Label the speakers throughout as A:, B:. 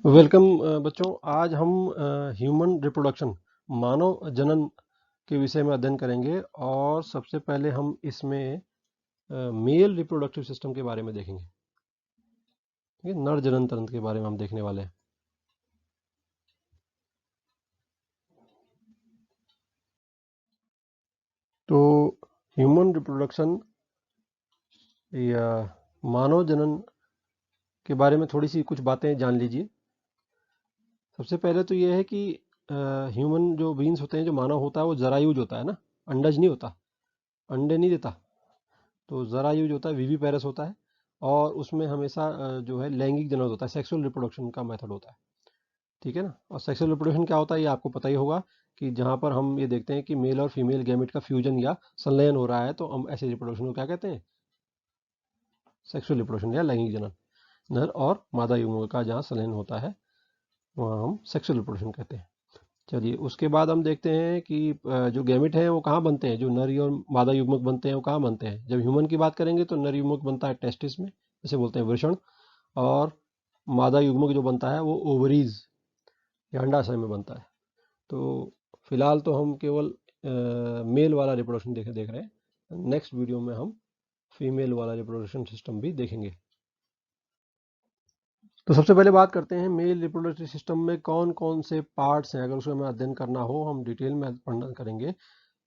A: Welcome बच्चों। आज हम ह्यूमन रिप्रोडक्शन मानव जनन के विषय में अध्ययन करेंगे और सबसे पहले हम इसमें मेल रिप्रोडक्टिव सिस्टम के बारे में देखेंगे। ठीक है, नर जनन तंत्र के बारे में हम देखने वाले हैं। तो ह्यूमन रिप्रोडक्शन या मानव जनन के बारे में थोड़ी सी कुछ बातें जान लीजिए। सबसे पहले तो ये है कि ह्यूमन जो बीन्स होते हैं, जो मानव होता है वो जरायुज होता है ना, अंडज नहीं होता, अंडे नहीं देता। तो ज़रा यूज होता है, विविपेरस होता है और उसमें हमेशा जो है लैंगिक जनन होता है, सेक्सुअल रिप्रोडक्शन का मेथड होता है। ठीक है ना। और सेक्सुअल रिप्रोडक्शन क्या होता है ये आपको पता ही होगा कि जहाँ पर हम ये देखते हैं कि मेल और फीमेल गैमेट का फ्यूजन या संलयन हो रहा है, तो हम ऐसे रिप्रोडक्शन को क्या कहते हैं? सेक्सुअल रिप्रोडक्शन या लैंगिक जनन। नर और मादा युग्म का जहाँ संलयन होता है वहाँ हम सेक्सुअल रिप्रोडक्शन कहते हैं। चलिए, उसके बाद हम देखते हैं कि जो गैमेट हैं वो कहाँ बनते हैं, जो नर और मादा युग्मक बनते हैं वो कहाँ बनते हैं। जब ह्यूमन की बात करेंगे तो नर युग्मक बनता है टेस्टिस में, जैसे बोलते हैं वृषण, और मादा युग्मक जो बनता है वो ओवरीज या अंडाशय में बनता है। तो फिलहाल तो हम केवल मेल वाला रिप्रोडक्शन देख रहे हैं। नेक्स्ट वीडियो में हम फीमेल वाला रिप्रोडक्शन सिस्टम भी देखेंगे। तो सबसे पहले बात करते हैं मेल रिप्रोडक्टिव सिस्टम में कौन कौन से पार्ट्स हैं। अगर उसमें हमें अध्ययन करना हो, हम डिटेल में पढ़ना करेंगे,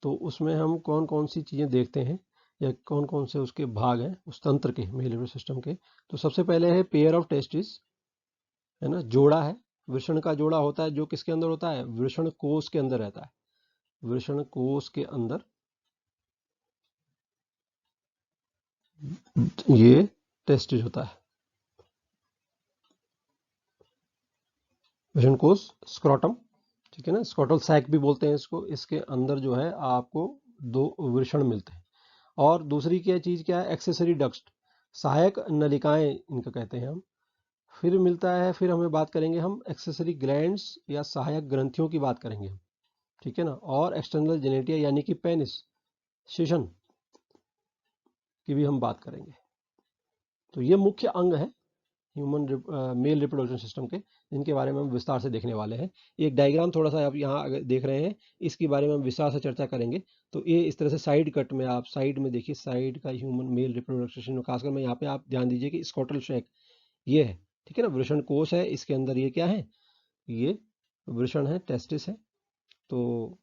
A: तो उसमें हम कौन कौन सी चीज़ें देखते हैं या कौन कौन से उसके भाग हैं उस तंत्र के, मेल रिप्रोडक्टिव सिस्टम के। तो सबसे पहले है पेयर ऑफ टेस्टिस, है ना, जोड़ा है। वृषण का जोड़ा होता है जो किसके अंदर होता है? वृषण कोश के अंदर रहता है। वृषण कोश के अंदर ये टेस्टिस होता है। वृषण कोश, स्क्रॉटम, ठीक है ना, स्क्रॉटल सैक भी बोलते हैं इसको। इसके अंदर जो है आपको दो वृषण मिलते हैं। और दूसरी क्या चीज़ क्या है? एक्सेसरी डक्ट, सहायक नलिकाएं इनको कहते हैं हम। फिर मिलता है, फिर हमें बात करेंगे हम एक्सेसरी ग्लैंड्स या सहायक ग्रंथियों की बात करेंगे हम। ठीक है ना। और एक्सटर्नल जेनेटिया यानी कि पेनिस, शिशन की भी हम बात करेंगे। तो ये मुख्य अंग है ह्यूमन मेल रिप्रोडक्शन सिस्टम के, जिनके बारे में हम विस्तार से देखने वाले हैं। एक डायग्राम थोड़ा सा आप यहाँ अगर देख रहे हैं, इसके बारे में हम विस्तार से चर्चा करेंगे। तो ये इस तरह से साइड कट में, आप साइड में देखिए, साइड का ह्यूमन मेल रिप्रोडक्शन सिस्टम, खासकर मैं यहाँ पे आप ध्यान दीजिए कि स्कॉटल शेक ये है। ठीक है ना, वृषण कोश है, इसके अंदर ये क्या है? ये वृषण है, टेस्टिस है। तो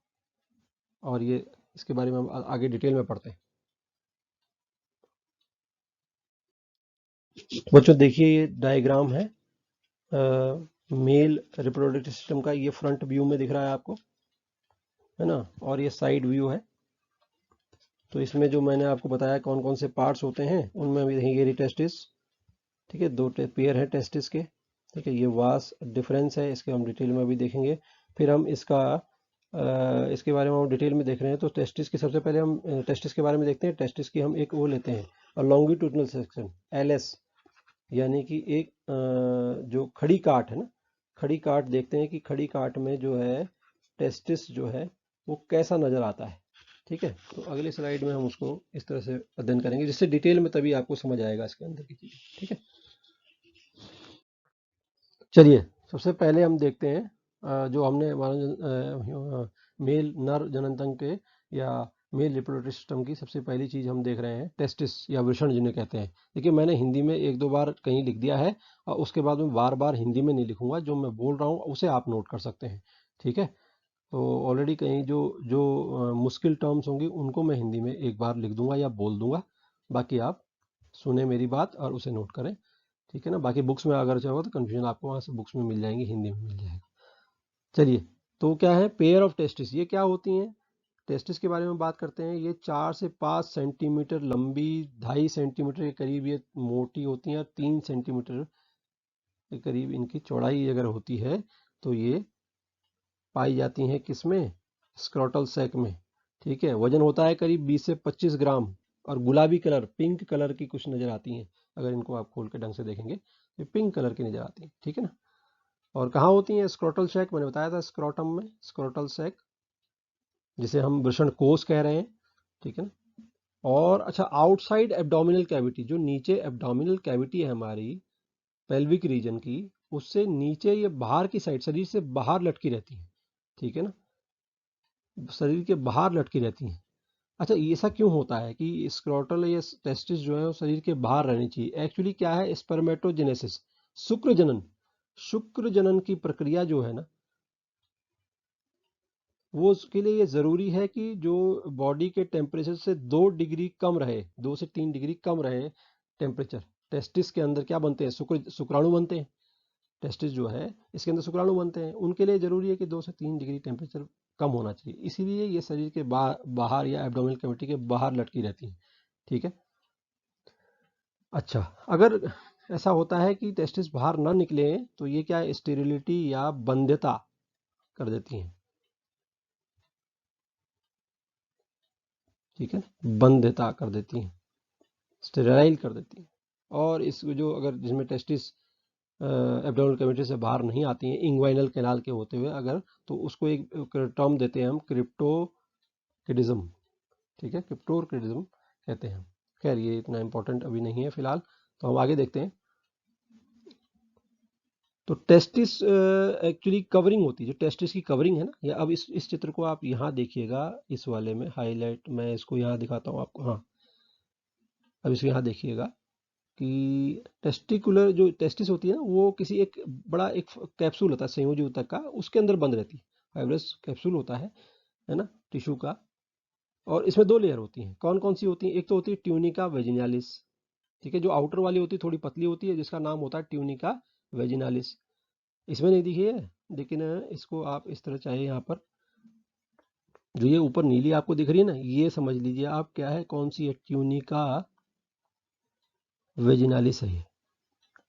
A: और ये इसके बारे में हम आगे डिटेल में पढ़ते हैं। बच्चों देखिए, ये डायग्राम है मेल रिप्रोडक्टिव सिस्टम का। ये फ्रंट व्यू में दिख रहा है आपको, है ना, और ये साइड व्यू है। तो इसमें जो मैंने आपको बताया कौन कौन से पार्ट्स होते हैं, उनमें भी देखेंगे ये टेस्टिस। ठीक है, दो पेयर है टेस्टिस के। ठीक है, ये वास डिफरेंस है, इसके हम डिटेल में भी देखेंगे। फिर हम इसका इसके बारे में हम डिटेल में देख रहे हैं। तो टेस्टिस की सबसे पहले हम टेस्टिस के बारे में देखते हैं। टेस्टिस की हम एक वो लेते हैं, लॉन्गिट्यूडनल सेक्शन, एलएस, यानी कि एक जो खड़ी काट है ना, खड़ी काट देखते हैं कि खड़ी काट में जो है टेस्टिस जो है वो कैसा नजर आता है। ठीक है, तो अगले स्लाइड में हम उसको इस तरह से अध्ययन करेंगे, जिससे डिटेल में तभी आपको समझ आएगा इसके अंदर की चीज़ें। ठीक है, चलिए सबसे पहले हम देखते हैं जो हमने मेल नर जनन तंत्र के या मेल रिप्रोडक्टिव सिस्टम की सबसे पहली चीज़ हम देख रहे हैं टेस्टिस या वृषण जिन्हें कहते हैं। देखिए, मैंने हिंदी में एक दो बार कहीं लिख दिया है और उसके बाद में बार बार हिंदी में नहीं लिखूंगा, जो मैं बोल रहा हूँ उसे आप नोट कर सकते हैं। ठीक है, तो ऑलरेडी कहीं जो जो मुश्किल टर्म्स होंगी उनको मैं हिंदी में एक बार लिख दूंगा या बोल दूंगा। बाकी आप सुने मेरी बात और उसे नोट करें। ठीक है ना, बाकी बुक्स में अगर चाहो तो कन्फ्यूजन आपको वहाँ से बुक्स में मिल जाएंगी, हिंदी में मिल जाएगा। चलिए, तो क्या है पेयर ऑफ टेस्टिस, ये क्या होती हैं? टेस्टिस के बारे में बात करते हैं। ये 4 से 5 सेंटीमीटर लंबी, 2.5 सेंटीमीटर के करीब ये मोटी होती हैं, और 3 सेंटीमीटर के करीब इनकी चौड़ाई अगर होती है, तो ये पाई जाती हैं किसमें? स्क्रॉटल सैक में। ठीक है, वजन होता है करीब 20 से 25 ग्राम, और गुलाबी कलर, पिंक कलर की कुछ नजर आती हैं। अगर इनको आप खोल के ढंग से देखेंगे तो पिंक कलर की नजर आती हैं। ठीक है ना। और कहाँ होती हैं? स्क्रॉटल सैक, मैंने बताया था, स्क्रॉटम में, स्क्रॉटल सैक, जिसे हम वृषण कोश कह रहे हैं। ठीक है ना। और अच्छा, आउटसाइड एब्डोमिनल कैविटी, जो नीचे एब्डोमिनल कैविटी है हमारी, पेल्विक रीजन की, उससे नीचे ये बाहर की साइड शरीर से बाहर लटकी रहती है, ठीक है ना, शरीर के बाहर लटकी रहती हैं। अच्छा, ये ऐसा क्यों होता है कि स्क्रोटल या टेस्टिस जो है वो शरीर के बाहर रहनी चाहिए? एक्चुअली क्या है, स्पर्मेटोजेनेसिस, शुक्र जनन, शुक्र जनन की प्रक्रिया जो है ना, वो उसके लिए ये जरूरी है कि जो बॉडी के टेम्परेचर से 2 डिग्री कम रहे, 2 से 3 डिग्री कम रहे टेम्परेचर। टेस्टिस के अंदर क्या बनते हैं, शुक्राणु बनते हैं। टेस्टिस जो है इसके अंदर शुक्राणु बनते हैं, उनके लिए जरूरी है कि 2 से 3 डिग्री टेम्परेचर कम होना चाहिए, इसीलिए ये शरीर के बाहर या एब्डोमिनल कैविटी के बाहर लटकी रहती है, ठीक है। अच्छा, अगर ऐसा होता है कि टेस्टिस बाहर ना निकले तो ये क्या है, स्टेरिलिटी या बंध्यता कर देती हैं, ठीक है, बंध्यता कर देती हैं, स्टेराइल कर देती हैं। और इस जो अगर जिसमें टेस्टिस एब्डोमिनल कैविटी से बाहर नहीं आती हैं, इंग्वाइनल कैनाल के होते हुए अगर, तो उसको एक टर्म देते हैं हम, क्रिप्टोकिडिज्म, ठीक है, क्रिप्टोकिडिज्म कहते हैं। खैर ये इतना इंपॉर्टेंट अभी नहीं है फिलहाल, तो हम आगे देखते हैं। तो टेस्टिस एक्चुअली कवरिंग होती है, जो टेस्टिस की कवरिंग है ना, या अब इस चित्र को आप यहाँ देखिएगा, इस वाले में हाईलाइट मैं इसको यहाँ दिखाता हूँ आपको, हाँ, अब इसको यहाँ देखिएगा कि टेस्टिकुलर जो टेस्टिस होती है ना, वो किसी एक बड़ा एक कैप्सूल होता है संयोजी ऊतक का, उसके अंदर बंद रहती है, फाइब्रस कैप्सूल होता है ना, टिश्यू का। और इसमें 2 लेयर होती हैं, कौन कौन सी होती हैं, एक तो होती है ट्यूनिका वेजिनालिस, ठीक है, जो आउटर वाली होती है थोड़ी पतली होती है, जिसका नाम होता है ट्यूनिका वेजिनालिस। इसमें नहीं दिखी है, लेकिन इसको आप इस तरह चाहिए, यहाँ पर जो ये ऊपर नीली आपको दिख रही है ना, ये समझ लीजिए आप क्या है, कौन सी है, ट्यूनिका वेजिनालिस है ये,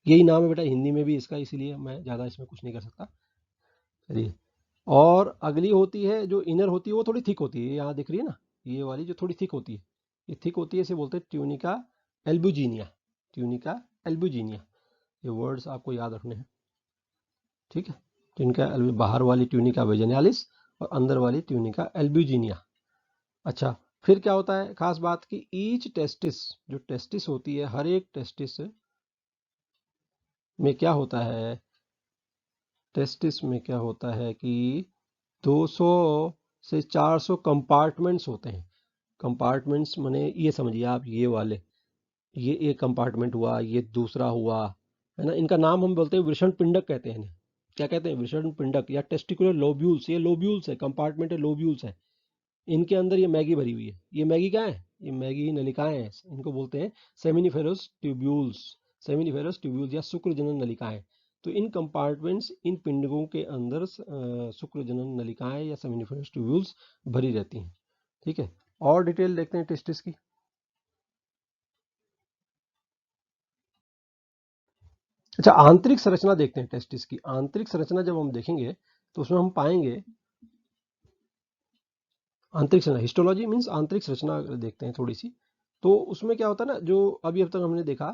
A: यही नाम है बेटा हिंदी में भी इसका, इसीलिए मैं ज़्यादा इसमें कुछ नहीं कर सकता। चलिए, और अगली होती है जो इनर होती है, वो थोड़ी थिक होती है, यहाँ दिख रही है ना, ये वाली जो थोड़ी थिक होती है, ये थिक होती है, इसे बोलते हैं ट्यूनिका एल्बुजिनिया, ट्यूनिका एल्बुजिनिया, ये वर्ड्स आपको याद रखने हैं, ठीक है। ट्यूनिका बाहर वाली ट्यूनिका वेजिनालिस और अंदर वाली ट्यूनिका एल्बुजिनिया। अच्छा, फिर क्या होता है खास बात की, ईच टेस्टिस, जो टेस्टिस होती है, हर एक टेस्टिस में क्या होता है, टेस्टिस में क्या होता है कि 200 से 400 कंपार्टमेंट्स होते हैं। कंपार्टमेंट्स माने ये समझिए आप, ये वाले, ये एक कंपार्टमेंट हुआ, ये दूसरा हुआ, है ना, इनका नाम हम बोलते हैं वृषण पिंडक कहते हैं इन्हें। क्या कहते हैं, वृषण पिंडक या टेस्टिकुलर लोब्यूल्स, ये लोब्यूल्स है, कंपार्टमेंट है, लोब्यूल्स है। इनके अंदर ये मैगी भरी हुई है, ये मैगी क्या है, ये मैगी नलिकाएं हैं, इनको बोलते हैं सेमिनिफेरस ट्यूब्यूल्स, सेमिनिफेरस ट्यूब्यूल्स या शुक्रजनन नलिकाएं। तो इन कंपार्टमेंट्स, इन पिंडकों के अंदर शुक्रजनन नलिकाएं या सेमिनिफेरस ट्यूब्यूल्स भरी रहती हैं, ठीक है। और डिटेल देखते हैं टेस्टिस की। अच्छा, आंतरिक संरचना देखते हैं टेस्टिस की। आंतरिक संरचना जब हम देखेंगे तो उसमें हम पाएंगे, आंतरिक संरचना, हिस्टोलॉजी मीन्स आंतरिक संरचना देखते हैं थोड़ी सी, तो उसमें क्या होता है ना, जो अभी अब तक हमने देखा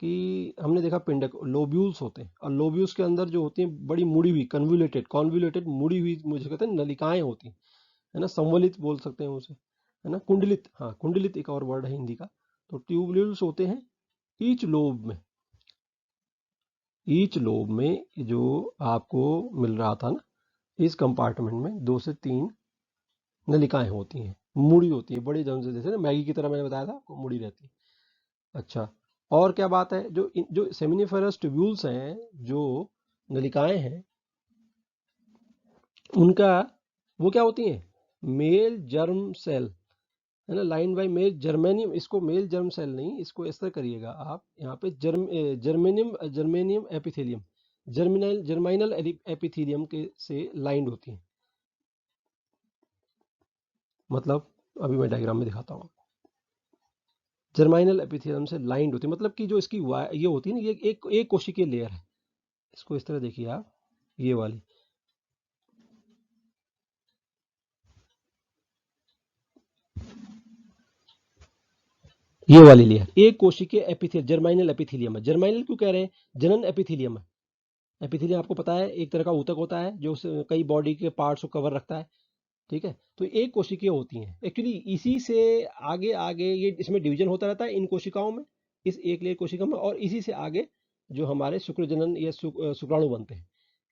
A: कि हमने देखा पिंडक लोब्यूल्स होते हैं, और लोब्यूल्स के अंदर जो होती हैं बड़ी मुड़ी हुई, कन्वोल्यूटेड, कॉन्वोल्यूटेड मुड़ी हुई, मुझे कहते हैं नलिकाएं होती हैं, है ना, संवलित बोल सकते हैं उसे, है ना, कुंडलित, हाँ कुंडलित एक और वर्ड है हिंदी का। तो ट्यूब्यूल्स होते हैं ईच लोब में, ईच लोब में जो आपको मिल रहा था ना, इस कंपार्टमेंट में 2 से 3 नलिकाएं होती हैं, मुड़ी होती है बड़ी जन से, जैसे ना मैगी की तरह मैंने बताया था, वो मुड़ी रहती है। अच्छा, और क्या बात है, जो सेमिनिफेरस ट्यूब्यूल्स हैं, जो नलिकाएं हैं, उनका वो क्या होती हैं, मेल जर्म सेल, है ना, लाइन बाय मेल जर्मेनियम, इसको मेल जर्म सेल नहीं, इसको इस तरह करिएगा आप, यहाँ पे जर्मेनियम, जर्मेनियम एपिथेलियम, जर्माइनल एपिथेलियम के से लाइंड होती हैं। मतलब अभी मैं डायग्राम में दिखाता हूँ, जर्माइनल एपिथेलियम से लाइंड होती है, मतलब कि जो इसकी ये होती है ना, ये एक कोशिकीय लेयर है, इसको इस तरह देखिए आप, ये वाली, ये वाली लेयर एक कोशिकीय एपिथेलियम, जर्माइनल एपिथेलियम है। जर्माइनल क्यों कह रहे हैं, जनन एपिथेलियम है। एपिथेलियम आपको पता है एक तरह का ऊतक होता है जो कई बॉडी के पार्ट्स को कवर रखता है, ठीक है। तो एक कोशिकीय होती हैं एक्चुअली, इसी से आगे आगे ये इसमें डिवीजन होता रहता है इन कोशिकाओं में, इस एक लेयर कोशिका में, और इसी से आगे जो हमारे शुक्रजनन या शुक्राणु बनते हैं।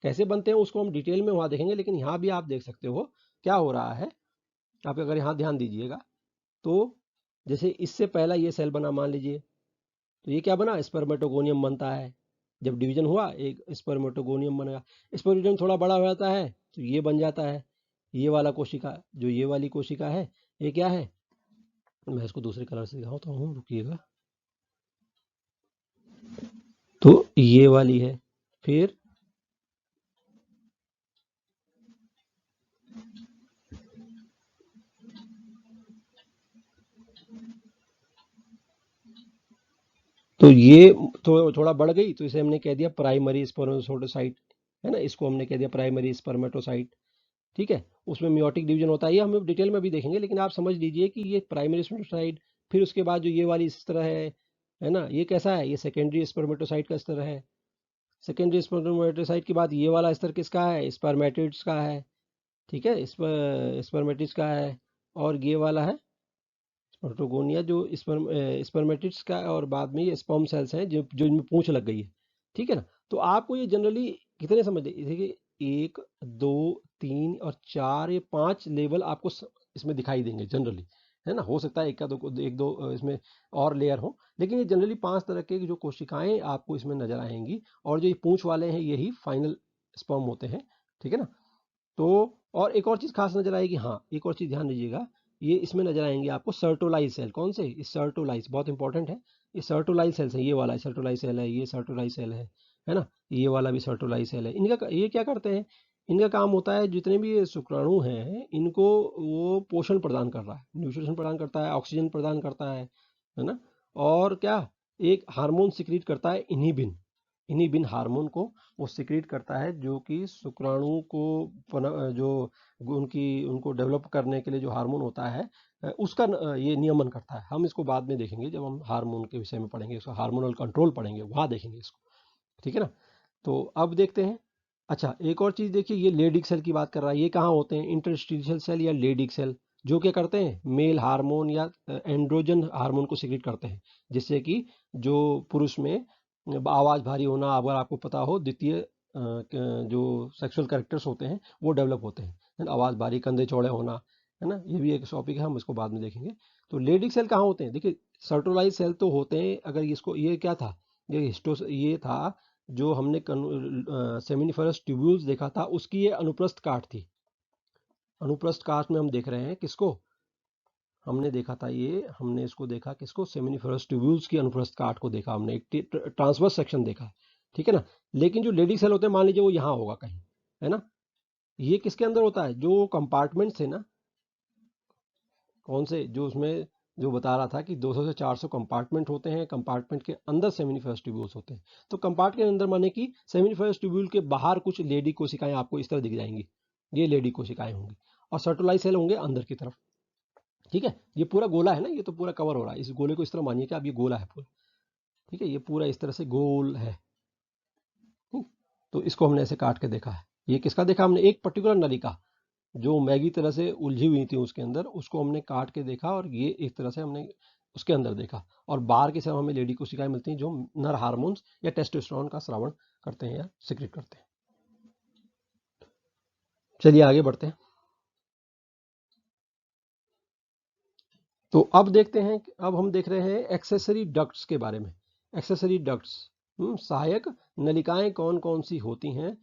A: कैसे बनते हैं उसको हम डिटेल में वहां देखेंगे, लेकिन यहाँ भी आप देख सकते हो क्या हो रहा है। आप अगर यहाँ ध्यान दीजिएगा तो जैसे इससे पहला ये सेल बना मान लीजिए, तो ये क्या बना, स्पर्मेटोगोनियम बनता है। जब डिवीजन हुआ एक स्पर्मेटोगोनियम बनेगा। स्पर्मेटोगोनियम थोड़ा बड़ा हो जाता है तो ये बन जाता है, ये वाला कोशिका, जो ये वाली कोशिका है ये क्या है, मैं इसको दूसरे कलर से दिखाता हूँ, रुकिएगा। तो ये वाली है। फिर तो ये तो थोड़ा बढ़ गई, तो इसे हमने कह दिया प्राइमरी स्पर्मेटोसाइट, है ना, इसको हमने कह दिया प्राइमरी स्पर्मेटोसाइट। ठीक है, उसमें मियोटिक डिवीजन होता है, ये हम डिटेल में भी देखेंगे, लेकिन आप समझ लीजिए कि ये प्राइमरी स्पर्मेटोसाइट। फिर उसके बाद जो ये वाली इस तरह है ना, ये कैसा है, ये सेकेंडरी स्पर्मेटोसाइट का स्तर है। सेकेंडरी स्पर्मेटोसाइट के बाद ये वाला स्तर किसका है, स्पर्मेटिड्स का है। ठीक है, स्पर्मेटिड्स का है। और ये वाला है स्पर्मेटोगोनिया, जो स्पर्मेटिड्स का, और बाद में ये स्पर्म सेल्स हैं जो इनमें पूंछ लग गई है। ठीक है ना, तो आपको ये जनरली कितने समझ देखिए, 1 2 3 और 4, ये 5 लेवल आपको इसमें दिखाई देंगे जनरली, है ना। हो सकता है एक का दो एक दो इसमें और लेयर हो, लेकिन ये जनरली 5 तरह के जो कोशिकाएं आपको इसमें नजर आएंगी, और जो ये पूंछ वाले हैं यही फाइनल स्पर्म होते हैं। ठीक है ना। तो और एक और चीज खास नजर आएगी, हाँ एक और चीज ध्यान दीजिएगा, ये इसमें नजर आएंगे आपको सर्टोलाइज सेल। कौन से, ये सर्टोलाइज बहुत इंपॉर्टेंट है। ये सर्टोलाइज सेल्स है, ये वाला सर्टोलाइज सेल है, ये सर्टोलाइज सेल है ना, ये वाला भी सर्टोलाइज सेल है। इनका ये क्या करते हैं, इनका काम होता है जितने भी ये शुक्राणु हैं इनको वो पोषण प्रदान कर रहा है, न्यूट्रिशन प्रदान करता है, ऑक्सीजन प्रदान करता है ना। और क्या, एक हार्मोन सिक्रीट करता है, इन्हीबिन हार्मोन को वो सिक्रीट करता है, जो कि शुक्राणु को जो उनको डेवलप करने के लिए जो हार्मोन होता है उसका ये नियमन करता है। हम इसको बाद में देखेंगे, जब हम हार्मोन के विषय में पढ़ेंगे, उसका हार्मोनल कंट्रोल पढ़ेंगे, वहां देखेंगे इसको। ठीक है ना। तो अब देखते हैं, अच्छा एक और चीज देखिए, ये लेडिक सेल की बात कर रहा है, ये कहाँ होते हैं, इंटरस्टिशियल सेल या लेडिक सेल, जो क्या करते हैं, मेल हार्मोन या एंड्रोजन हार्मोन को सिक्रीट करते हैं, जिससे कि जो पुरुष में आवाज भारी होना, अगर आपको पता हो, द्वितीय जो सेक्सुअल कैरेक्टर्स होते हैं वो डेवलप होते हैं, है ना? आवाज भारी, कंधे चौड़े होना, है ना, ये भी एक टॉपिक है, हम इसको बाद में देखेंगे। तो लेडिक सेल कहाँ होते हैं, देखिए सर्टोलाइज सेल तो होते हैं, अगर इसको ये क्या था, ये था जो हमने सेमिनिफरस ट्यूब्यूल्स देखा था, उसकी ये अनुप्रस्थ काट थी। अनुप्रस्थ काट में हम देख रहे हैं किसको, हमने देखा था ये, हमने इसको देखा किसको, सेमिनिफरस ट्यूब्यूल्स की अनुप्रस्थ काट को देखा हमने, एक ट्रांसवर्स सेक्शन देखा। ठीक है ना। लेकिन जो लेडिक सेल होते हैं, मान लीजिए वो यहाँ होगा कहीं, है ना, ये किसके अंदर होता है, जो कंपार्टमेंट्स है ना, कौन से, जो उसमें जो बता रहा था कि 200 से 400 कंपार्टमेंट होते हैं, कंपार्टमेंट के अंदर सेमिनिफरस ट्यूब्यूल्स होते हैं। तो कंपार्ट के अंदर माने कि सेमिनिफरस ट्यूब्यूल के बाहर कुछ लेडी कोशिकाएं आपको इस तरह दिख जाएंगी, ये लेडी कोशिकाएं होंगी, और सर्टोलाइज सेल होंगे अंदर की तरफ। ठीक है, ये पूरा गोला है ना, ये तो पूरा कवर हो रहा है, इस गोले को इस तरह मानिए कि अब ये गोला है पूरा। ठीक है, ये पूरा इस तरह से गोल है। ठीक? तो इसको हमने ऐसे काट के देखा है, ये किसका देखा हमने, एक पर्टिकुलर नलिका जो मैगी तरह से उलझी हुई थी उसके अंदर, उसको हमने काट के देखा, और ये एक तरह से हमने उसके अंदर देखा, और बाहर की तरफ हमें लेडी कोशिकाएं मिलती हैं जो नर हार्मोन्स या टेस्टोस्टेरोन का स्रावण करते हैं या सिक्रेट करते हैं। चलिए आगे बढ़ते हैं। तो अब देखते हैं, अब हम देख रहे हैं एक्सेसरी डक्ट्स के बारे में। एक्सेसरी डक्ट्स, सहायक नलिकाएं कौन कौन सी होती हैं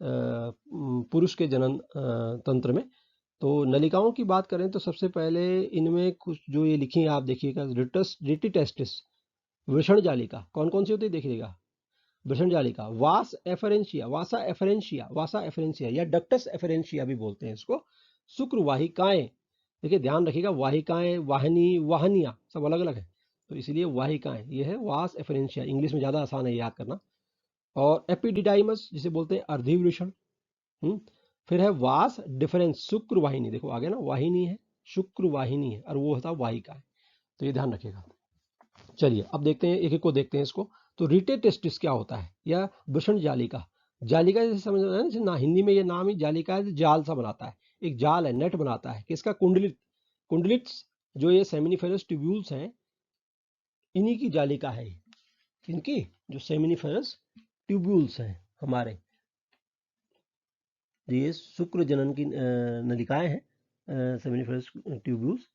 A: पुरुष के जनन तंत्र में। तो नलिकाओं की बात करें तो सबसे पहले इनमें कुछ जो ये लिखी है आप देखिएगा, रिटी टेस्टिस, वृषण जालिका, कौन कौन सी होती है देखिएगा, वृषण जालिका, वासा एफरेंशिया या डक्टस एफरेंशिया भी बोलते हैं इसको, शुक्र वाहिकाएं, देखिए ध्यान रखिएगा, वाहिकाएं, वाहिनी, वाहनियां सब अलग अलग है, तो इसलिए वाहिकाएं ये है वास एफरेंशिया, इंग्लिश में ज्यादा आसान है याद करना। और एपिडिडाइमस जिसे बोलते हैं अर्धिवृषण। फिर है वास डिफरेंस, शुक्र वाहिनी, देखो आगे ना वाहिनी है, शुक्र वाहिनी है, और वो होता है वाहिका है, तो ये ध्यान रखिएगा। चलिए अब देखते हैं, एक एक को देखते हैं इसको। तो रिटे टेस्टिस क्या होता है, या वृषण जालिका, जालिका जैसे समझ रहे हैं ना, हिंदी में ये नाम ही जालिका है, जाल सा बनाता है, एक जाल है, नेट बनाता है, किसका, कुंडलित, कुंडलिट्स, जो ये सेमिनिफेरस ट्यूब्यूल्स हैं इन्हीं की जालिका है। इनकी जो सेमिनिफेरस ट्यूब्यूल्स हैं हमारे, ये शुक्र जनन की नलिकाएं हैं, सेमिनिफेरस ट्यूब्यूल्स।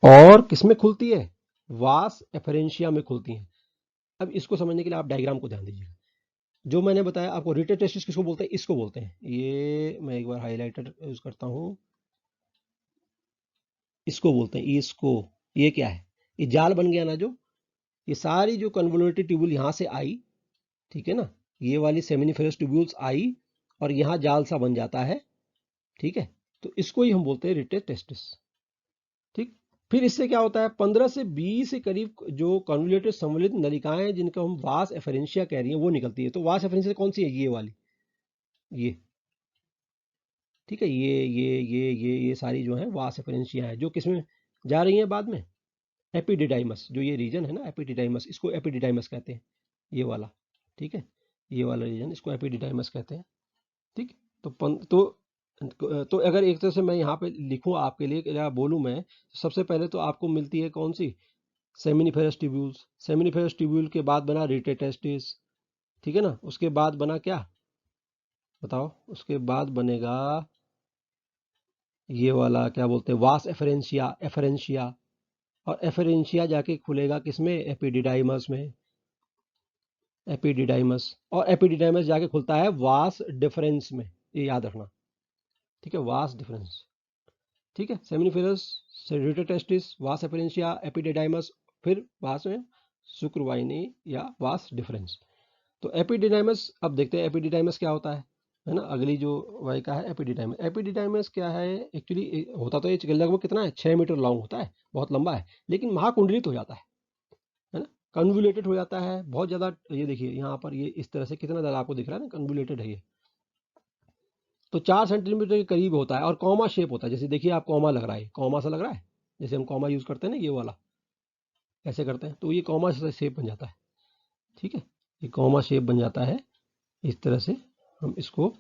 A: और किसमें खुलती है? वास एफरेंशिया में खुलती हैं। अब इसको समझने के लिए आप डायग्राम को ध्यान दीजिएगा। जो मैंने बताया आपको, रिटेड टेस्टिस किसको बोलते हैं? इसको बोलते हैं। ये मैं एक बार हाईलाइटर यूज करता हूं, इसको बोलते हैं। इसको, ये क्या है? ये जाल बन गया ना, जो ये सारी जो कन्वोल्यूटेड ट्यूब्यूल यहां से आई, ठीक है ना, ये वाली सेमिनिफेरस ट्यूब्यूल्स आई और यहां जाल सा बन जाता है, ठीक है। तो इसको ही हम बोलते हैं रिटेड टेस्टिस, ठीक। फिर इससे क्या होता है, 15 से 20 के करीब जो कन्वोल्यूटेड संवलित नलिकाएं जिनको हम वास एफरेंशिया कह रही हैं, वो निकलती है। तो वास एफरेंशिया कौन सी है? ये वाली, ये, ठीक है। ये सारी जो है वास एफरेंशिया है, जो किसमें जा रही हैं बाद में? एपिडिडाइमस, जो ये रीजन है ना एपिडिडाइमस, इसको एपिडिडाइमस कहते हैं, ये वाला, ठीक है। ये वाला रीजन इसको एपिडिडाइमस कहते हैं, ठीक। तो अगर एक तरह से मैं यहाँ पे लिखूँ आपके लिए या बोलूँ मैं, सबसे पहले तो आपको मिलती है कौन सी? Seminiferous tubules. सेमिनिफेरस ट्यूब्यूल के बाद बना रिटेड टेस्टिस, ठीक है ना। उसके बाद बना क्या, बताओ? उसके बाद बनेगा ये वाला, क्या बोलते हैं, वास एफरेंशिया, एफरेंशिया। और एफरेंशिया जाके खुलेगा किसमें? एपिडिडाइमस में, एपिडिडाइमस। और एपिडिडाइमस जाके खुलता है वास डिफरेंस में, ये याद रखना, ठीक है। वास डिफरेंस, ठीक है। सेमिनिफेरस, रिटेड टेस्टिस, वास एफरेंशिया, एपिडिडाइमस, फिर वास में शुक्रवाहिनी या वास डिफरेंस। तो एपिडिडाइमस, अब देखते हैं एपिडिडाइमस क्या होता है ना। अगली जो वाहिका है एपिडिडाइमस। एपिडिडाइमस क्या है एक्चुअली? होता तो ये लगभग कितना है, 6 मीटर लॉन्ग होता है, बहुत लंबा है, लेकिन महाकुंडलित हो जाता है ना, कन्वुलेटेड हो जाता है बहुत ज़्यादा। ये देखिए यहाँ पर, ये इस तरह से कितना ज़्यादा आपको दिख रहा है ना, कन्वुलेटेड है ये। तो 4 सेंटीमीटर के करीब होता है और कॉमा शेप होता है। जैसे देखिए आप, कॉमा लग रहा है, कॉमा सा लग रहा है, जैसे हम कॉमा यूज़ करते हैं ना, ये वाला ऐसे करते हैं, तो ये कॉमा सा शेप बन जाता है, ठीक है। ये कॉमा शेप बन जाता है इस तरह से। हम इसको,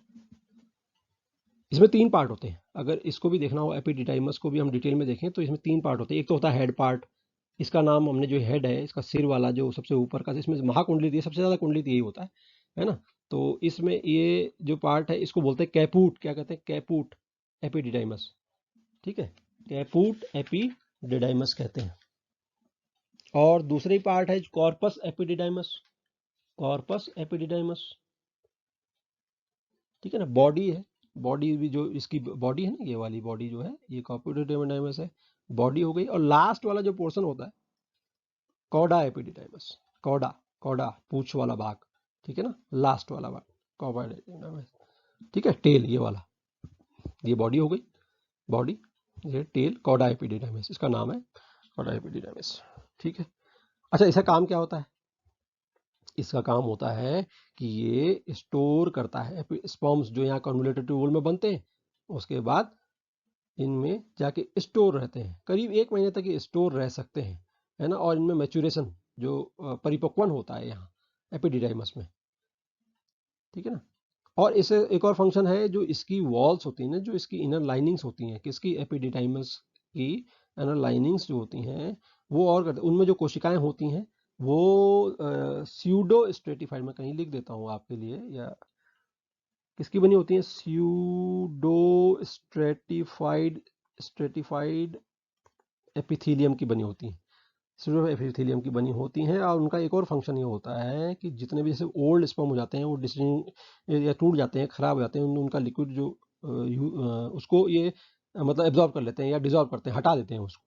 A: इसमें 3 पार्ट होते हैं। अगर इसको भी देखना हो, एपिडिडाइमस को भी हम डिटेल में देखें, तो इसमें 3 पार्ट होते हैं। एक तो होता है हेड पार्ट, इसका नाम हमने, जो हेड है इसका सिर वाला जो सबसे ऊपर का, इसमें महाकुंडलित, ये सबसे ज़्यादा कुंडलित यही होता है ना। तो इसमें ये जो पार्ट है इसको बोलते हैं कैपूट, क्या कहते हैं? कैपूट एपिडिडाइमस, ठीक है। कैपूट एपिडिडाइमस कहते हैं। और दूसरी पार्ट है कॉर्पस एपिडिडाइमस, कॉर्पस एपिडिडाइमस, ठीक है ना। बॉडी है, बॉडी भी, जो इसकी बॉडी है ना, ये वाली बॉडी जो है, ये कॉर्पस एपिडिडाइमस है, बॉडी हो गई। और लास्ट वाला जो पोर्शन होता है, कॉडा एपिडिडाइमस, कॉडा, कॉडा पूंछ वाला भाग, ठीक है ना, लास्ट वाला भाग, कॉडा एपिडिडाइमस, ठीक है। टेल, ये वाला, ये बॉडी हो गई, बॉडी, ये टेल, कॉडा एपिडिडाइमस, इसका नाम है कॉडा एपिडिडाइमस, ठीक है। अच्छा, इसका काम क्या होता है? इसका काम होता है कि ये स्टोर करता है स्पर्म्स, जो यहाँ कन्वोल्यूटेड ट्यूब्यूल में बनते हैं, उसके बाद इनमें जाके स्टोर रहते हैं। करीब 1 महीने तक ये स्टोर रह सकते हैं, है ना। और इनमें मैच्योरेशन, जो परिपक्वन होता है यहाँ एपिडिडाइमस में, ठीक है ना। और इसे एक और फंक्शन है, जो इसकी वॉल्स होती हैं ना, जो इसकी इनर लाइनिंग्स होती हैं, किसकी? एपिडिडाइमस की इनर लाइनिंग्स जो होती हैं, वो और करते, उनमें जो कोशिकाएं होती हैं वो स्यूडो स्ट्रेटिफाइड, मैं कहीं लिख देता हूँ आपके लिए, या किसकी बनी होती हैं? स्यूडो स्ट्रेटिफाइड, स्ट्रेटिफाइड एपिथीलियम की बनी होती हैं, स्यूडो एपिथेलियम की बनी होती हैं। और उनका एक और फंक्शन ये होता है कि जितने भी जैसे ओल्ड स्पर्म हो जाते हैं, वो डिस्टिंग या टूट जाते हैं, खराब हो जाते हैं, उनका लिक्विड जो उसको ये मतलब एब्जॉर्ब कर लेते हैं या डिजॉल्व करते हैं, हटा देते हैं उसको,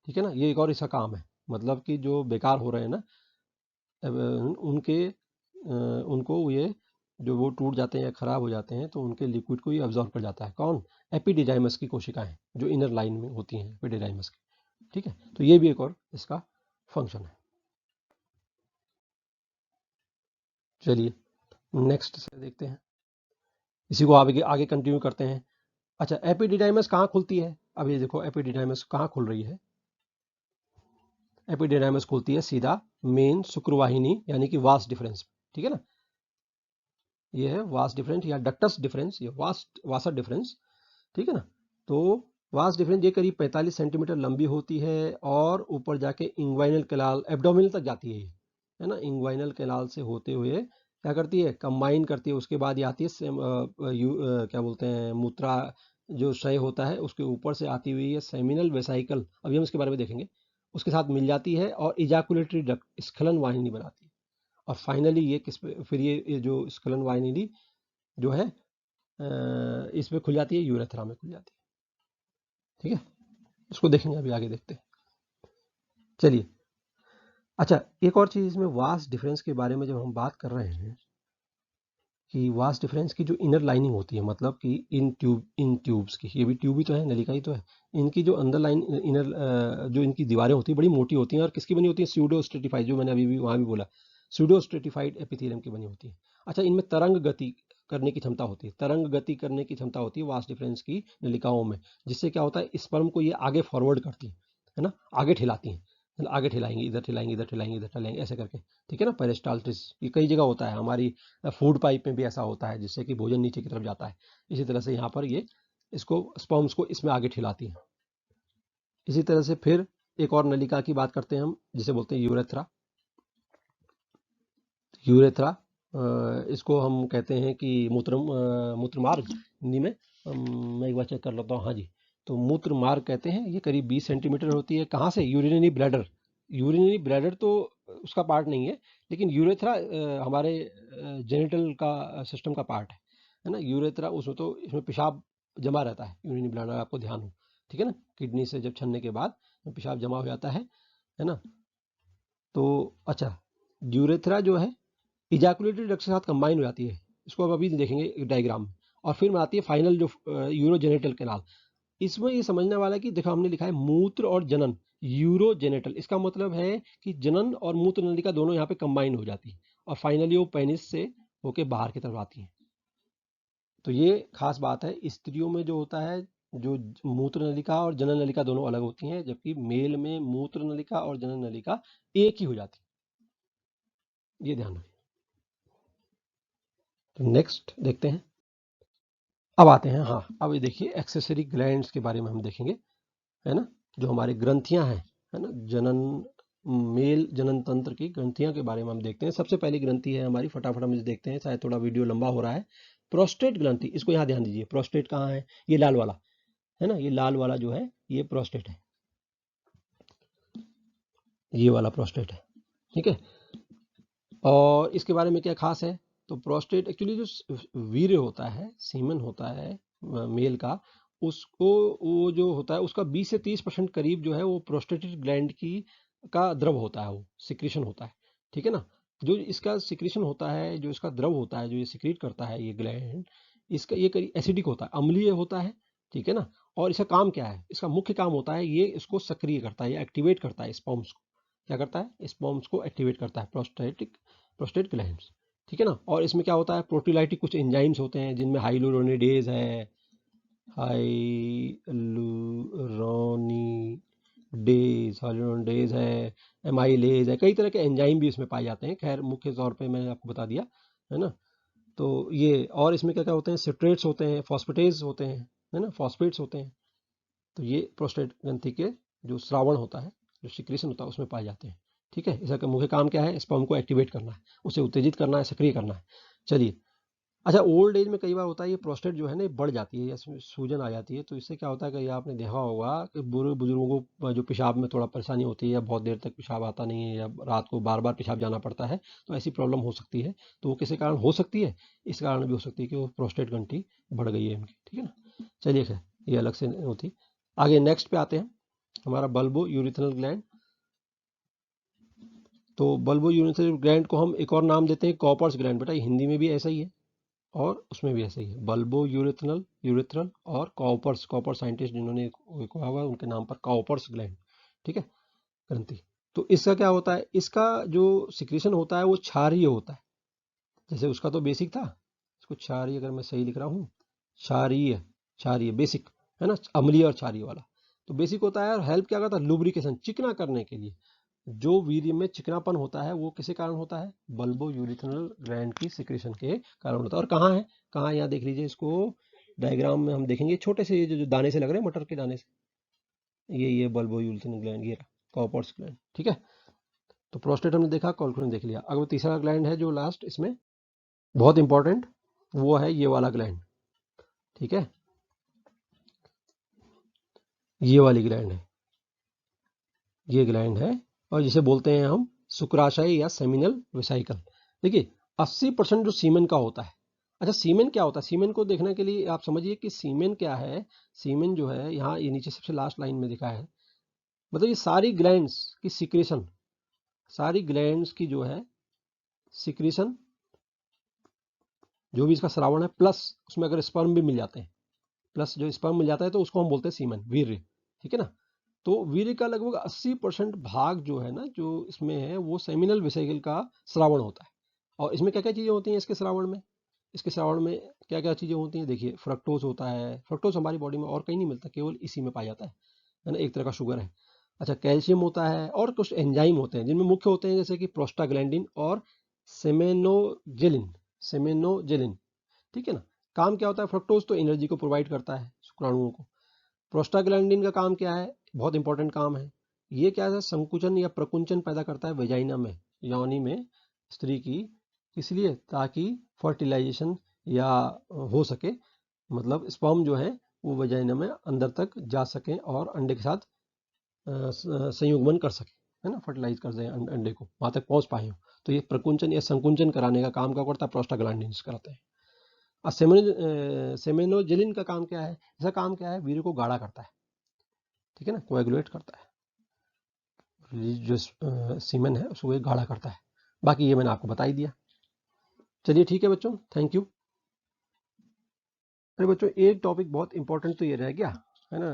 A: ठीक है ना। ये एक और इसका काम है, मतलब कि जो बेकार हो रहे हैं ना, उनके उनको ये, जो वो टूट जाते हैं या खराब हो जाते हैं, तो उनके लिक्विड को ये एब्जॉर्ब कर जाता है। कौन? एपिडिडाइमस की कोशिकाएं, जो इनर लाइन में होती हैं एपिडिडाइमस की, ठीक है। तो ये भी एक और इसका फंक्शन है। चलिए नेक्स्ट से देखते हैं, इसी को आगे आगे कंटिन्यू करते हैं। अच्छा, एपिडिडाइमस कहाँ खुलती है? अब ये देखो एपिडिडाइमस कहाँ खुल रही है। एपिडिडाइमस खुलती है सीधा मेन शुक्रवाहिनी, यानी कि वास डिफरेंस, ठीक है ना। ये है वास डिफरेंस या डक्टस डिफरेंस, ये वासर डिफरेंस, ठीक है ना। तो वास डिफरेंस ये करीब 45 सेंटीमीटर लंबी होती है और ऊपर जाके इंग्वाइनल कैनाल एब्डोमिनल तक जाती है ये, है ना। इंग्वाइनल कैनाल से होते हुए क्या करती है, कंबाइन करती है, उसके बाद ये आती है क्या बोलते हैं, मूत्रा जो क्षय होता है उसके ऊपर से आती हुई है सेमिनल वेसाइकल, अभी हम इसके बारे में देखेंगे, उसके साथ मिल जाती है और इजाकुलेटरी डक्ट स्खलन वाहिनी बनाती है। और फाइनली ये किस पे, फिर ये जो स्खलन वाहिनी जो है इसमें खुल जाती है, यूरेथ्रा में खुल जाती है। ठीक है, इसको देखेंगे, अभी आगे देखते हैं। चलिए, अच्छा एक और चीज़ इसमें वास डिफरेंस के बारे में जब हम बात कर रहे हैं कि वास डिफरेंस की जो इनर लाइनिंग होती है, मतलब कि इन ट्यूब्स की, ये भी ट्यूब ही तो है, नलिका ही तो है, इनकी जो अंदर लाइन इनर जो इनकी दीवारें होती हैं बड़ी मोटी होती हैं और किसकी बनी होती है, स्यूडो स्ट्रेटिफाइड, जो मैंने अभी भी वहाँ भी बोला, स्यूडो स्ट्रेटिफाइड एपिथेलियम की बनी होती है। अच्छा, इनमें तरंग गति करने की क्षमता होती है, तरंग गति करने की क्षमता होती है वास डिफरेंस की नलिकाओं में, जिससे क्या होता है, स्पर्म को ये आगे फॉरवर्ड करती है ना, आगे ठिलाती हैं, आगे ठिलाएंगे, इधर ठिलाएंगे, इधर ठिलाएंगे, इधर ठिलाएंगे, ऐसे करके। ठीक है ना, पेरिस्टाल्टिस ये कई जगह होता है, हमारी फूड पाइप में भी ऐसा होता है जिससे कि भोजन नीचे की तरफ जाता है। इसी तरह से यहाँ पर ये इसको स्पर्म्स को इसमें आगे ठिलाती है। इसी तरह से फिर एक और नलिका की बात करते हैं हम, जिसे बोलते हैं यूरेथ्रा। यूरेथ्रा इसको हम कहते हैं कि मूत्र मार्ग हिंदी में। मैं एक बार चेक कर लेता हूँ, हाँ जी, तो मूत्र मार्ग कहते हैं। ये करीब 20 सेंटीमीटर होती है। कहाँ से, यूरिनरी ब्लैडर, यूरिनरी ब्लैडर तो उसका पार्ट नहीं है, लेकिन यूरेथ्रा हमारे जेनिटल का सिस्टम का पार्ट है ना। यूरेथ्रा उसमें तो इसमें पेशाब जमा रहता है, यूरिनरी ब्लैडर आपको ध्यान हो, ठीक है ना, किडनी से जब छनने के बाद पेशाब जमा हो जाता है ना। तो अच्छा, यूरेथ्रा जो है इजैकुलेटरी डक्ट के साथ कंबाइन हो जाती है, इसको अब अभी देखेंगे एक डायग्राम में। और फिर में आती है फाइनल जो यूरोजेनेटल कैनाल। इसमें ये समझने वाला है कि देखो हमने लिखा है मूत्र और जनन, यूरोजेनेटल, इसका मतलब है कि जनन और मूत्र नलिका दोनों यहाँ पे कंबाइन हो जाती है और फाइनली वो पेनिस से होके बाहर की तरफ आती है। तो ये खास बात है, स्त्रियों में जो होता है, जो मूत्र नलिका और जनन नलिका दोनों अलग होती हैं, जबकि मेल में मूत्र नलिका और जनन नलिका एक ही हो जाती है, ये ध्यान रखें। तो नेक्स्ट देखते हैं, अब आते हैं, हाँ अब ये देखिए एक्सेसरी ग्लैंड्स के बारे में हम देखेंगे, है ना, जो हमारी ग्रंथियां हैं, है ना, जनन मेल जनन तंत्र की ग्रंथियां के बारे में हम देखते हैं। सबसे पहली ग्रंथि है हमारी, फटाफट हम इसे देखते हैं, शायद थोड़ा वीडियो लंबा हो रहा है। प्रोस्टेट ग्रंथि, इसको यहाँ ध्यान दीजिए, प्रोस्टेट कहाँ है, ये लाल वाला है ना, ये लाल वाला जो है ये प्रोस्टेट है, ये वाला प्रोस्टेट है, ठीक है। और इसके बारे में क्या खास है, तो प्रोस्टेट एक्चुअली जो वीर्य होता है, सीमन होता है मेल का, उसको वो जो होता है उसका 20 से 30% करीब जो है वो प्रोस्टेटेड ग्लैंड की का द्रव होता है, वो सिक्रीशन होता है, ठीक है ना। जो इसका सिक्रीशन होता है, जो इसका द्रव होता है, जो ये सिक्रीट करता है ये ग्लैंड, इसका ये करीब एसिडिक होता है, अम्लीय होता है, ठीक है ना। और इसका काम क्या है, इसका मुख्य काम होता है ये इसको सक्रिय करता है, ये एक्टिवेट करता है स्पर्म्स को, क्या करता है, स्पर्म्स को एक्टिवेट करता है, प्रोस्टेट ग्लैंड्स, ठीक है ना। और इसमें क्या होता है, प्रोटीलाइटिक कुछ एंजाइम्स होते हैं जिनमें हाइलुरोनिडेज है, हाइलुरोनिडेज है, एमाइलेज है, कई तरह के एंजाइम भी इसमें पाए जाते हैं। खैर मुख्य तौर पे मैंने आपको बता दिया, है ना। तो ये, और इसमें क्या क्या होते हैं, सिट्रेट्स होते हैं, फॉस्फेटेज होते हैं, है ना, फॉस्फेट्स होते हैं। तो ये प्रोस्टेट ग्रंथि के जो श्रावण होता है, जो सिक्रीशन होता है, उसमें पाए जाते हैं, ठीक है। इसका मुख्य काम क्या है, स्पर्म को एक्टिवेट करना है, उसे उत्तेजित करना है, सक्रिय करना है। चलिए, अच्छा ओल्ड एज में कई बार होता है ये प्रोस्टेट जो है ना बढ़ जाती है, इसमें सूजन आ जाती है, तो इससे क्या होता है कि आपने देखा होगा कि बुरे बुजुर्गों को जो पेशाब में थोड़ा परेशानी होती है, या बहुत देर तक पेशाब आता नहीं है, या रात को बार बार पेशाब जाना पड़ता है, तो ऐसी प्रॉब्लम हो सकती है। तो वो किसी कारण हो सकती है, इस कारण भी हो सकती है कि वो प्रोस्टेट ग्रंथि बढ़ गई है इनकी, ठीक है ना। चलिए खैर, ये अलग से होती। आगे नेक्स्ट पे आते हैं, हमारा बल्बो यूरिथ्रल ग्लैंड। तो बल्बो यूरिथ्रल ग्लैंड को हम एक और नाम देते हैं कॉपर्स ग्लैंड, बेटा हिंदी में भी ऐसा ही है और उसमें भी ऐसा ही है, बल्बो यूरिथ्रल और कॉपर्स, कॉपर साइंटिस्ट जिन्होंने कहा हुआ उनके नाम पर कॉपर्स ग्लैंड, ठीक है, ग्रंथि। तो इसका क्या होता है, इसका जो सिक्रीशन होता है वो क्षारीय होता है, जैसे उसका तो बेसिक था, इसको क्षारीय, अगर मैं सही लिख रहा हूँ, क्षारीय, क्षारीय बेसिक, है ना, अम्लीय और क्षारीय वाला। तो बेसिक होता है और हेल्प क्या करता है, लुब्रिकेशन, चिकना करने के लिए। जो वीर्य में चिकनापन होता है वो किसी कारण होता है, बल्बो यूरिथ्रल ग्लैंड की सिक्रीशन के कारण होता है। और कहाँ है, कहाँ, यहाँ देख लीजिए इसको, डायग्राम में हम देखेंगे छोटे से ये जो दाने से लग रहे हैं मटर के दाने से, ये बल्बोयुल्सन ग्लैंड, ये कॉपर्स ग्लैंड, ठीक है। तो प्रोस्टेट हमने देखा, कोलकोन देख लिया। अगर तीसरा ग्लैंड है जो लास्ट इसमें बहुत इंपॉर्टेंट, वो है ये वाला ग्लैंड, ठीक है, ये वाली ग्लैंड है, ये ग्लैंड है, और जिसे बोलते हैं हम शुक्राशय या सेमिनल वेसिकल। देखिए 80% जो सीमेन का होता है। अच्छा सीमेन क्या होता है, सीमेन को देखने के लिए आप समझिए कि सीमेन क्या है। सीमेन जो है यहाँ ये नीचे सबसे लास्ट लाइन में दिखा है, मतलब ये सारी ग्लैंड्स की सिक्रेशन, सारी ग्लैंड्स की जो है सिक्रेशन, जो भी इसका श्रावण है, प्लस उसमें अगर स्पर्म भी मिल जाते हैं, प्लस जो स्पर्म मिल जाता है तो उसको हम बोलते हैं सीमेन, वीर्य, ठीक है ना। तो वीर्य का लगभग 80% भाग जो है ना, जो इसमें है वो सेमिनल वेसिकल का श्रावण होता है। और इसमें क्या क्या चीजें होती हैं इसके श्रावण में, इसके श्रावण में क्या क्या चीजें होती हैं, देखिए फ्रक्टोज होता है, फ्रक्टोज हमारी बॉडी में और कहीं नहीं मिलता, केवल इसी में पाया जाता है ना, एक तरह का शुगर है। अच्छा कैल्शियम होता है, और कुछ एंजाइम होते हैं जिनमें मुख्य होते हैं जैसे कि प्रोस्टाग्लैंडिन और सेमेनोजेलिन, सेमेनोजेलिन, ठीक है ना। काम क्या होता है, फ्रक्टोज तो एनर्जी को प्रोवाइड करता है शुक्राणुओं को। प्रोस्टाग्लैंडिन का काम क्या है, बहुत इंपॉर्टेंट काम है, ये क्या है, संकुचन या प्रकुंचन पैदा करता है वेजाइना में, योनि में स्त्री की, इसलिए ताकि फर्टिलाइजेशन या हो सके, मतलब स्पर्म जो है वो वेजाइना में अंदर तक जा सके और अंडे के साथ संयुग्मन कर सके, है ना, फर्टिलाइज कर दे अंडे को, वहां तक पहुंच पाए हो। तो ये प्रकुंचन या संकुंचन कराने का काम क्या करता है, प्रोस्टाग्लैंडिन कराते हैं। और सेमेनोजेलिन का काम क्या है, इसका काम क्या है, वीर्य को गाढ़ा करता है, ठीक है ना, कोएगुलेट करता है, जो सीमेन है उसको गाढ़ा करता है। बाकी ये मैंने आपको बता ही दिया। चलिए ठीक है बच्चों, थैंक यू। अरे बच्चों एक टॉपिक बहुत इंपॉर्टेंट तो ये रह गया है ना,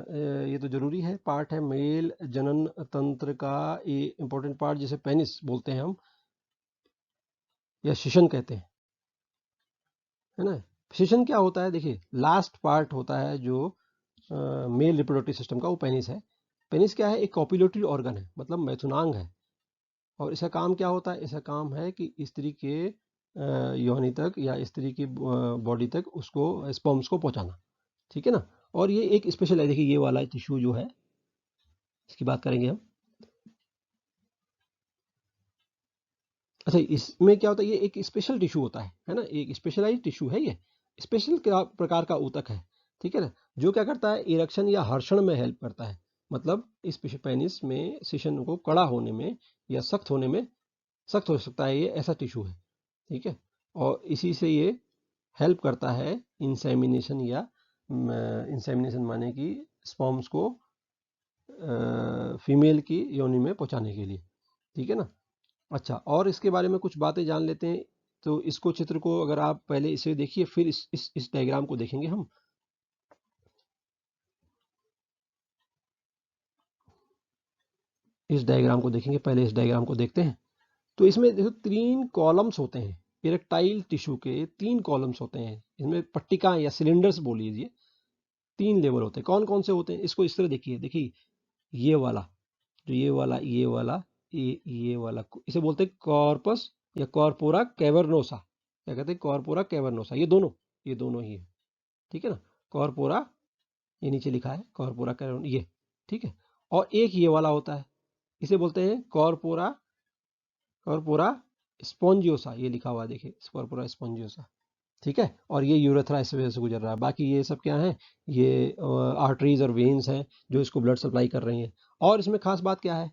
A: ये तो जरूरी है, पार्ट है मेल जनन तंत्र का, ये इंपॉर्टेंट पार्ट जिसे पेनिस बोलते हैं हम, या शिशन कहते हैं, है ना। शिशन क्या होता है, देखिए लास्ट पार्ट होता है जो मेल रिप्रोडक्टिव सिस्टम का, वो पेनिस है। पेनिस क्या है, एक कॉपुलेटरी ऑर्गन है, मतलब मैथुनांग है। और इसका काम क्या होता है, इसका काम है कि स्त्री के योनि तक या स्त्री की बॉडी तक उसको स्पर्म्स को पहुंचाना, ठीक है ना। और ये एक स्पेशल है, देखिए ये वाला टिश्यू जो है, इसकी बात करेंगे हम। अच्छा इसमें क्या होता है, ये एक स्पेशल टिश्यू होता है ना, एक स्पेशलाइज टिश्यू है, ये स्पेशल प्रकार का ऊतक है, ठीक है ना, जो क्या करता है, इरेक्शन या हर्षण में हेल्प करता है, मतलब इस पेनिस में शिशन को कड़ा होने में या सख्त होने में, सख्त हो सकता है, ये ऐसा टिश्यू है, ठीक है। और इसी से ये हेल्प करता है इंसेमिनेशन, या इंसेमिनेशन माने कि स्पर्म्स को फीमेल की योनि में पहुंचाने के लिए, ठीक है ना। अच्छा और इसके बारे में कुछ बातें जान लेते हैं। तो इसको चित्र को अगर आप पहले इसे देखिए, फिर इस डायग्राम को देखेंगे हम। इस डायग्राम को देखेंगे, पहले इस डायग्राम को देखते हैं। तो इसमें देखो 3 कॉलम्स होते हैं, इरेक्टाइल टिश्यू के 3 कॉलम्स होते हैं, इसमें पट्टिकाएं या सिलेंडर्स बोल लीजिए, 3 लेवल होते हैं। कौन कौन से होते हैं, इसको इस तरह देखिए, देखिए ये वाला, जो ये वाला, ये वाला, ये वाला, इसे बोलते हैं कॉर्पस या कॉर्पोरा कैवर्नोसा, क्या कहते हैं, कॉर्पोरा कैवर्नोसा, ये दोनों ही है, ठीक है ना। कॉर्पोरा, ये नीचे लिखा है कॉर्पोरा कैवर्न, ये ठीक है। और एक ये वाला होता है, इसे बोलते हैं कॉर्पोरा, कॉर्पोरा स्पॉन्जियोसा, ये लिखा हुआ है देखिए, कॉर्पोरा स्पॉन्जियोसा, ठीक है। और ये यूरेथ्रा इस वजह से गुजर रहा है। बाकी ये सब क्या है, ये आर्टरीज और वेन्स हैं जो इसको ब्लड सप्लाई कर रही हैं। और इसमें खास बात क्या है,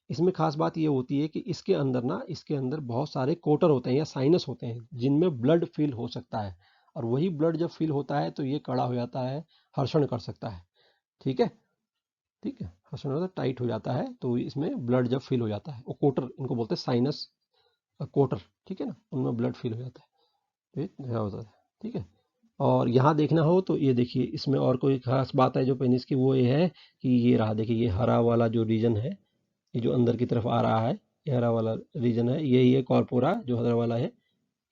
A: इसमें खास बात ये होती है कि इसके अंदर ना, इसके अंदर बहुत सारे कोटर होते हैं या साइनस होते हैं जिनमें ब्लड फिल हो सकता है, और वही ब्लड जब फिल होता है तो ये कड़ा हो जाता है, हर्षण कर सकता है, ठीक है, ठीक है, हर्षण होता है, टाइट हो जाता है, तो इसमें ब्लड जब फिल हो जाता है, वो कोटर इनको बोलते हैं साइनस कोटर, ठीक है ना, उनमें ब्लड फिल हो जाता है, तो ये ऐसा होता है, ठीक है। और यहाँ देखना हो तो ये देखिए, इसमें और कोई खास बात है जो पेनिस की, वो ये है कि ये रहा, देखिए ये हरा वाला जो रीजन है, ये जो अंदर की तरफ आ रहा है, ये हरा वाला रीजन है, ये कॉर्पोरा जो हरा वाला है,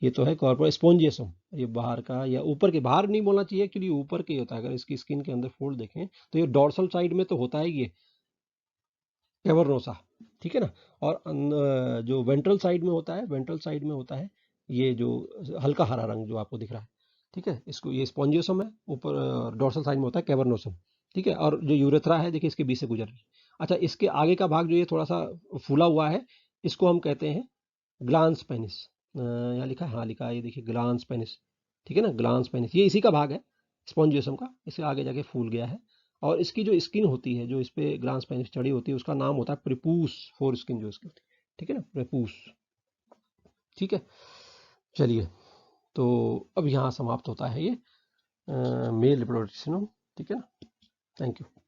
A: ये तो है कॉर्पोरा स्पोंजियसम, ये बाहर का या ऊपर के, बाहर नहीं बोलना चाहिए एक्चुअली, ऊपर के होता है। अगर इसकी स्किन के अंदर फोल्ड देखें तो ये डॉर्सल साइड में तो होता है ये कैवर्नोसा, ठीक है ना। और जो वेंट्रल साइड में होता है, वेंट्रल साइड में होता है ये जो हल्का हरा रंग जो आपको दिख रहा है, ठीक है। इसको ये स्पॉन्जियोसम है, ऊपर डोर्सल साइड में होता है कैवर्नोसम, ठीक है। और जो यूरेथ्रा है देखिए इसके बीच से गुजर रही है। अच्छा, इसके आगे का भाग जो ये थोड़ा सा फूला हुआ है, इसको हम कहते हैं ग्लांस पेनिस। यहाँ लिखा है, हाँ लिखा है, ये देखिए ग्लांस पेनिस, ठीक है ना, ग्लांस पेनिस, ये इसी का भाग है स्पॉन्जियोसम का, इससे आगे जाके फूल गया है। और इसकी जो स्किन होती है, जो इस पे ग्लांस पेनिस चढ़ी होती है, उसका नाम होता है प्रिपूस, फोर स्किन जो इसकी होती है, ठीक है ना, प्रिपूस, ठीक है। चलिए, तो अब यहाँ समाप्त होता है ये मेल रिप्रोडक्शन, ठीक है ना। Thank you.